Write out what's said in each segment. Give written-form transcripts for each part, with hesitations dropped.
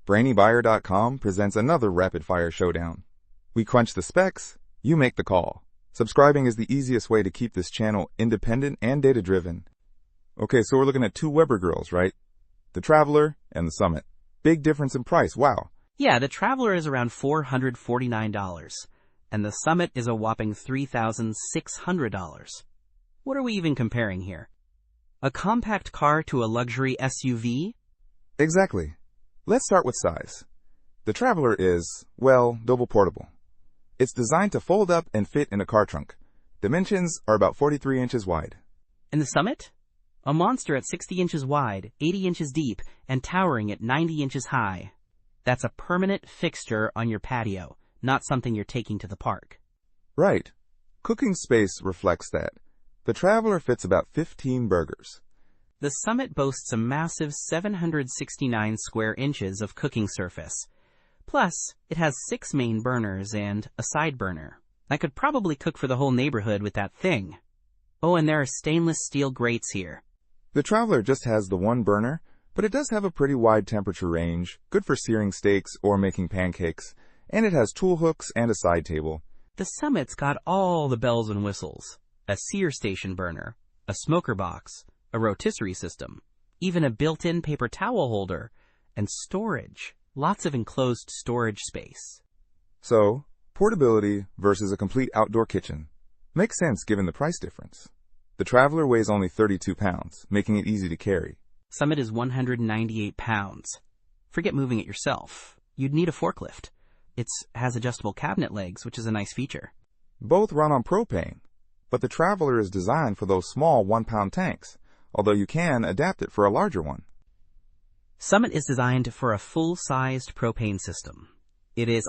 BrainyBuyer.com presents another rapid-fire showdown. We crunch the specs, you make the call. Subscribing is the easiest way to keep this channel independent and data-driven. Okay, so we're looking at two Weber grills, right? The Traveler and the Summit. Big difference in price, wow. Yeah, the Traveler is around $449, and the Summit is a whopping $3,600. What are we even comparing here? A compact car to a luxury SUV? Exactly. Let's start with size. The Traveler is, well, double portable. It's designed to fold up and fit in a car trunk. Dimensions are about 43 inches wide. And the Summit? A monster at 60 inches wide, 80 inches deep, and towering at 90 inches high. That's a permanent fixture on your patio, not something you're taking to the park. Right. Cooking space reflects that. The Traveler fits about 15 burgers. The Summit boasts a massive 769 square inches of cooking surface. Plus, it has 6 main burners and a side burner. I could probably cook for the whole neighborhood with that thing. Oh, and there are stainless steel grates here. The Traveler just has the one burner, but it does have a pretty wide temperature range, good for searing steaks or making pancakes, and it has tool hooks and a side table. The Summit's got all the bells and whistles. A sear station burner, a smoker box, a rotisserie system, even a built-in paper towel holder, and storage. Lots of enclosed storage space. So, portability versus a complete outdoor kitchen. Makes sense given the price difference. The Traveler weighs only 32 pounds, making it easy to carry. Summit is 198 pounds. Forget moving it yourself. You'd need a forklift. It has adjustable cabinet legs, which is a nice feature. Both run on propane, but the Traveler is designed for those small 1-pound tanks, although you can adapt it for a larger one. Summit is designed for a full-sized propane system.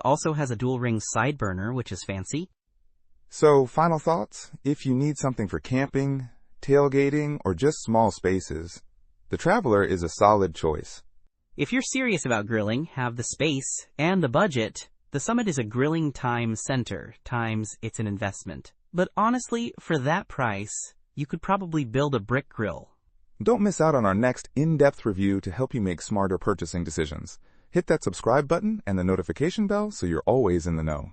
Also has a dual-ring side burner, which is fancy. So, final thoughts? If you need something for camping, tailgating, or just small spaces, the Traveler is a solid choice. If you're serious about grilling, have the space, and the budget, the Summit is a grilling time center, times it's an investment. But honestly, for that price, you could probably build a brick grill. Don't miss out on our next in-depth review to help you make smarter purchasing decisions. Hit that subscribe button and the notification bell so you're always in the know.